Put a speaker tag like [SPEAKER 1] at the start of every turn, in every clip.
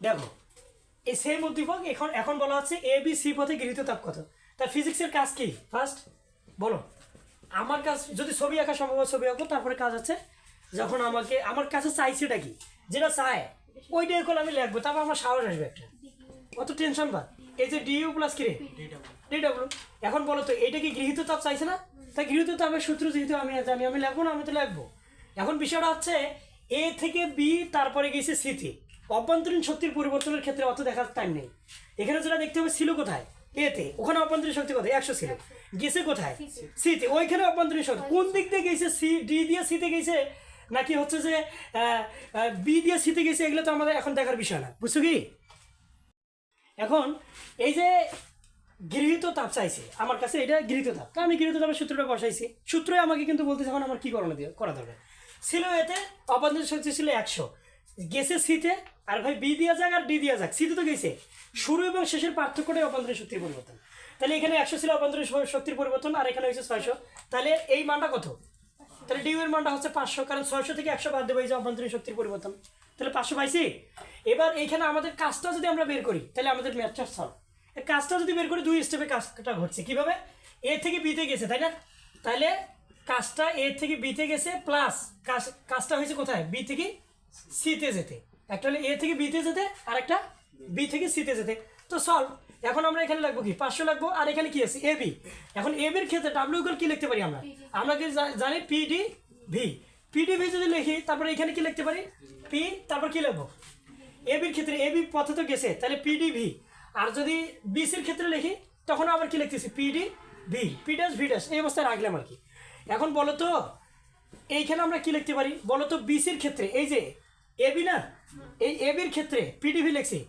[SPEAKER 1] দেখো এই সেম উদ্দীপক এখন এখন বলা হচ্ছে এ বি সি পথে গৃহীত তাপ কত। তা ফিজিক্সের কাজ কি ফার্স্ট বলো। আমার কাজ যদি ছবি আঁকা সম্ভব হয় ছবি আঁকো, তারপরে কাজ আছে যখন আমাকে আমার কাছে চাইছেটা কি, যেটা চায় ওইটা এখন আমি লিখবো, তারপর আমার সাহস আসবে একটা, অত টেনশন বা। এই যে ডিইউ প্লাস কি রে ডিডব্লিউ। এখন বলো তো এটা কি গৃহীত তাপ চাইছে না? তাই গৃহীত তাপের সূত্র যেহেতু আমি জানি, আমি লিখবো না? আমি তো লিখবো। এখন বিষয়টা হচ্ছে এ থেকে বি তারপরে গেছে সিতে, অভ্যন্তরীণ শক্তির পরিবর্তনের ক্ষেত্রে অত দেখার টাইম নেই। এখানে যেটা দেখতে হবে ছিল কোথায় এতে, ওখানে অভ্যন্তরীণ শক্তি কোথায় 100 ছিল, গেছে কোথায় সিতে, ওইখানে অভ্যন্তরীণ শক্তি কোন দিক দিয়ে গেছে, সি ডি দিয়ে সিতে গেছে নাকি হচ্ছে যে বি দিয়ে সিতে গেছে, এগুলো তো আমাদের এখন দেখার বিষয় না, বুঝছো কি? এখন এই যে গৃহীত তাপ চাইছে আমার কাছে, এটা গৃহীত তাপ, তো আমি গৃহীত তাপের সূত্রটা বসাইছি, সূত্রই আমাকে কিন্তু বলতেছে এখন আমার কি করা দরকার। ছিল এতে অভ্যন্তরীণ শক্তি ছিল 100, গেছে সিতে, আর ভাই বি দিয়া যাক আর ডি দিয়া যাক, সিতে তো গেছে, শুরু এবং শেষের পার্থক্যটাই অভ্যন্তরীণ শক্তির পরিবর্তন। তাহলে এখানে 100 ছিল অভ্যন্তরীণ শক্তির পরিবর্তন, আর এখানে হচ্ছে 600, তাহলে এই মানটা কত? তাহলে ডিউ এর মানটা হচ্ছে 500, কারণ 600 থেকে 100 বাদ দেবো, এই যে অভ্যন্তরীণ শক্তির পরিবর্তন, তাহলে 500 পাইছি। এবার এইখানে আমাদের কাজটা যদি আমরা বের করি, তাহলে আমাদের ম্যাথটা সলভ। কাজটা যদি বের করি, দুই স্টেপে কাজটা ঘটছে কিভাবে, এ থেকে বিতে গেছে, তাই না? তাহলে কাজটা এ থেকে বিতে গেছে, প্লাস কাজটা হয়েছে কোথায়, বি থেকে সিতে যেতে। একটা হলো এ থেকে বিতে যেতে, আর একটা বি থেকে সিতে যেতে, তো সলভ। এখন আমরা এখানে লাগবো কি 500 লাগবো, আর এখানে কি আছে এ বি। এখন এ বির ক্ষেত্রে ডাব্লিউ ইকুয়াল কি লিখতে পারি আমরা কি জানি পিডি ভি। পিডি ভি যদি লিখি, তারপরে এখানে কি লিখতে পারি পি, তারপর কি লিখবো এ বির ক্ষেত্রে, এ বি পথে তো গেছে, তাহলে পিডি ভি। আর যদি বিসির ক্ষেত্রে লিখি, তখন আবার কি লিখতেছি PD V, P dash V dash, এই অবস্থায় রাখলাম আর কি। এখন বলো তো এইখানে আমরা কি লিখতে পারি বলো তো, বিসির ক্ষেত্রে এই যে এ বি না, এই এ বির ক্ষেত্রে পিডি ভি লিখছি,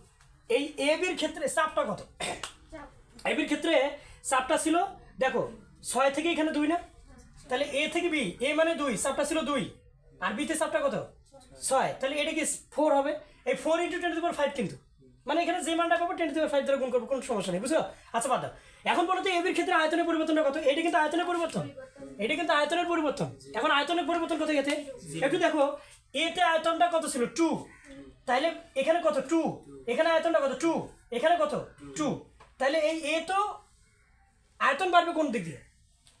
[SPEAKER 1] এই এ বির ক্ষেত্রে চাপটা কত, এ বির ক্ষেত্রে চাপটা ছিল দেখো 6 থেকে এখানে 2 না, তাহলে এ থেকে বি, এ মানে 2, চাপটা ছিল 2, আর বিতে চাপটা কত 6, তাহলে এটা কি 4 হবে। এই 4 × 10⁵ কিন্তু, মানে এখানে যে মানটা পাবো 10⁵ দ্বারা গুণ করবো, কোনো সমস্যা নেই, বুঝছো? আচ্ছা বাদ দাও। এখন বলো তো এ বির ক্ষেত্রে আয়তনের পরিবর্তনটা কত, এটা কিন্তু আয়তনের পরিবর্তন, এটা কিন্তু আয়তনের পরিবর্তন। এখন আয়তনের পরিবর্তন কত এতে, একটু দেখো, এতে আয়তনটা কত ছিল 2, তাহলে এখানে কত 2, এখানে আয়তনটা কত 2, এখানে কত 2, তাহলে এই এ তো আয়তন বাড়বে কোন দিক দিয়ে,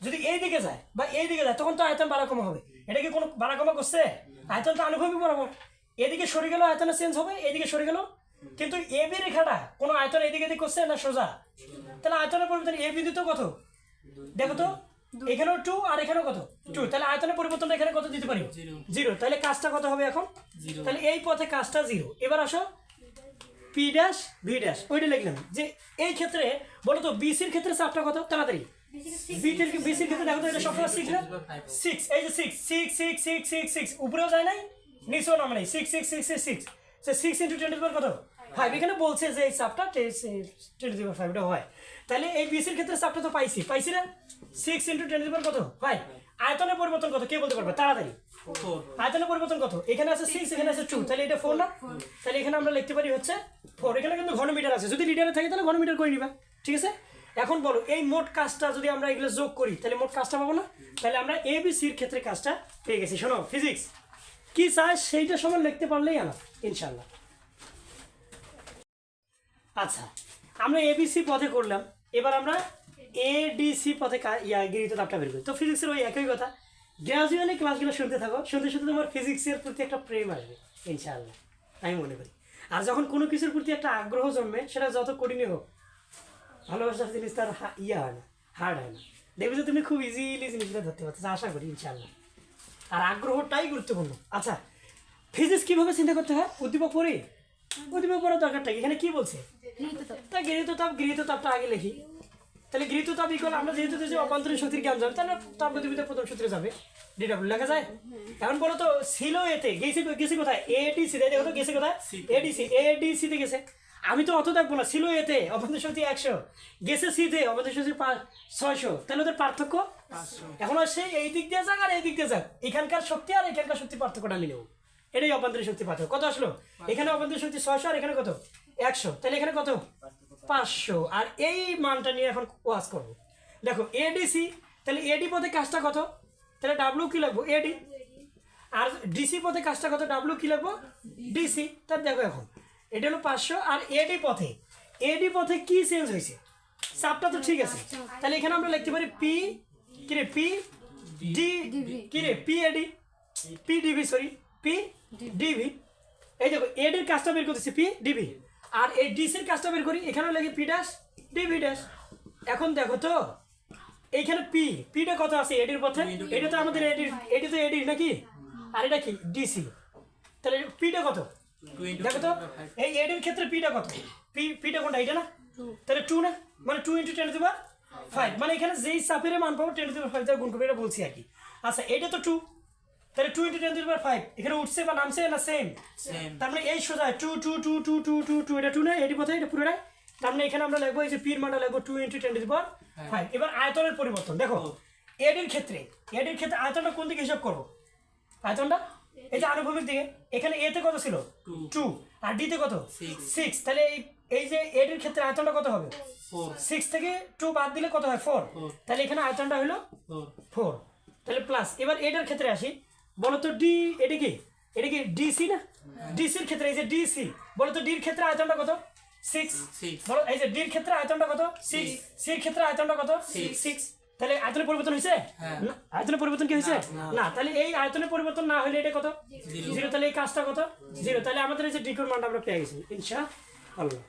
[SPEAKER 1] যদি এই দিকে যায় বা এই দিকে যায়, তখন তো আয়তন বাড়া কমা হবে। এটা কি কোনো বাড়া কমা করছে? আয়তন তো আনুভূমিক বরাবর, এদিকে সরে গেল আয়তনের চেঞ্জ হবে, এদিকে সরে গেল, কিন্তু এ বি রেখাটা কোনো আয়তন এদিকে এদিকে করছে না সোজা, তাহলে আয়তনের পরিবর্তন এ বিন্দু তো কত দেখো তো, এখানেও 2 আর এখানেও কত 2, তাহলে আয়তনের পরিবর্তনটা এখানে কত দিতে পারি 0, তাহলে কাজটা কত হবে এখন, তাহলে এই পথে কাজটা 0। এবার আসো পি ড্যাশ ভি ড্যাশ, ওইটা লিখলাম যে এই ক্ষেত্রে বলো তো বিসির ক্ষেত্রে চাপটা কত, তাড়াতাড়ি বিসির ক্ষেত্রে দেখো তো, এটা সবসময় 6 না, 6, এই যে 6 6 6 6 6 6, উপরেও যায় নাই নিচেও নামে নাই, 6 6 6 6 6, সে 6 × 10⁵ কত 5, এখানে বলছে যে এই চাপটা 10⁵ এটা হয়। তাহলে এই বিসির ক্ষেত্রে চাপটা তো পাইছি না, 6 × 10⁵ কত 5। আয়তনের পরিবর্তন কত কে বলতে পারবে তাড়াতাড়ি, আয়তনের পরিবর্তন কত, এখানে আছে 6, এখানে আছে 2, তাহলে এটা 4 না, তাহলে এখানে আমরা লিখতে পারি হচ্ছে 4। এখানে কিন্তু ঘনমিটার আছে, যদি লিটারে থাকে তাহলে ঘনমিটার করে নিবা, ঠিক আছে? এখন বলো এই মোট কাজটা যদি আমরা এগুলো যোগ করি, তাহলে মোট কাজটা পাবো না, তাহলে আমরা এ বি সির ক্ষেত্রে কাজটা পেয়ে গেছি। শোনো ফিজিক্স কি চায় সেইটা সময় লিখতে পারলেই আনা ইনশাল্লাহ। আচ্ছা, আমরা এবিসি পথে করলাম, এবার আমরা এডিসি পথে গৃহীত তাপটা বের করি। তো ফিজিক্সের ওই একই কথা, গ্রাজুয়ালি ক্লাসগুলো শুনতে থাকো, শুনতে শুনতে তোমার ফিজিক্সের প্রতি একটা প্রেম আসবে ইনশাআল্লাহ, আমি মনে করি। আর যখন কোনো কিছুর প্রতি একটা আগ্রহ জন্মে, সেটা যত কঠিনই হোক, ভালোবাসার জিনিস তার হয় না, হার্ড হয় না, দেখবে যে তুমি খুব ইজিলি জিনিসগুলো ধরতে পারছো, আশা করি ইনশাআল্লাহ। আর আগ্রহটাই গুরুত্বপূর্ণ। আচ্ছা, ফিজিক্স কীভাবে চিন্তা করতে হয়, উদ্দীপক পড়ি, উদ্দীপক পড়ার দরকারটা কি, এখানে কি বলছে তা গৃহীত তাপটা আগে লিখি। তাহলে গৃহীত তাপ ইকুয়াল, আমরা যেহেতু যে অভ্যন্তরীণ শক্তির জ্ঞান যাবে, তাহলে তাপ গতিবিদ্যার প্রথম সূত্রে যাবে ডিডব্লিউ লেখা যায়। এখন বলো তো ছিল এতে গেছে কোথায়, এডিসি, তাই দেখো তো গেছে কোথায় এডিসিতে গেছে। আমি তো অত দেখবো না, ছিল এতে অভ্যন্তরীণ শক্তি 100, গেছে সিতে অভ্যন্তরীণ শক্তি 600, তাহলে ওদের পার্থক্য এখন আসছে এই দিক দিয়ে যাক আর এই দিক দিয়ে যাক, এখানকার শক্তি আর এখানকার শক্তি পার্থক্যটা আমি নেবো, এটাই অভ্যন্তরীণ শক্তি পার্থক্য। কত আসলো, এখানে অভ্যন্তরীণ শক্তি 600 আর এখানে কত 100, তাহলে এখানে কত 500, আর এই মানটা নিয়ে এখন ওয়াজ করবো। দেখো এডিসি, তাহলে এডি পথে কাজটা কত, তাহলে ডাব্লিউ কি লাগবো এডি, আর ডিসি পথে কাজটা কত, ডাব্লিউ কি লাগবো ডিসি। তাহলে দেখো এখন এটা হলো 500 আর এডি পথে কি চেঞ্জ হয়েছে চাপটা তো ঠিক আছে তাহলে এখানে আমরা লিখতে পারি পি কি রে পি ডি কি রে P AD P DV sorry P DV এই দেখো এডির কাজটা বের করতেছি পি ডিভি আর এই ডিসির কাজটা বের করি এখানে লাগে পি ড্যাশ ডিভি ড্যাশ এখন দেখো তো এইখানে পিটা কত আছে এডির পথে এটা তো আমাদের এডি তো এডি নাকি আর এটা কি ডিসি তাহলে পিটা কত দেখো তো এই এডির ক্ষেত্রে পিটা কত পিটা কোনটা এটা না তাহলে 2 না মানে 2 × 10⁵ মানে এখানে যেই চাপের মান পাবো 10⁵ দ্বারা গুণ করবে এটা বলছি আর কি আচ্ছা এটা তো 2 তাহলে 2 × 10⁵ এখানে উঠছে বা নামছে না সেম তার মানে এই সোজা 2 2 2 2 2 2 2 এটা 2 না এডি পথে এটা পুরোটাই তার মানে এখানে আমরা লিখবো এই যে পির মানটা লিখবো 2 × 10⁵ এবার আয়তনের পরিবর্তন দেখো এডির ক্ষেত্রে আয়তনটা কোন দিকে হিসাব করবো আয়তনটা এই যে আনুভূমিক দিকে এখানে এ তে কত ছিল 2 আর ডি তে কত 6 তাহলে এই যে এডির ক্ষেত্রে আয়তনটা কত হবে 6 থেকে 2 বাদ দিলে কত হয় 4 তাহলে এখানে আয়তনটা হলো 4 তাহলে প্লাস এবার এটার ক্ষেত্রে আসি বলো তো ডি এটা কি ডিসি না ডিসির ক্ষেত্রে এই যে ডিসি বলো তো ডির ক্ষেত্রে আয়তনটা কত 6 বলো এই যে ডির ক্ষেত্রে আয়তনটা কত 6 সির ক্ষেত্রে আয়তনটা কত 6 তাহলে আয়তনের পরিবর্তন হয়েছে না আয়তনের পরিবর্তন কি হয়েছে না তাহলে এই আয়তনের পরিবর্তন না হলে এটা কত 0 তাহলে এই কাজটা কত 0 তাহলে আমাদের এই যে ডিকোর মানটা আমরা পেয়ে গেছি ইনশাআল্লাহ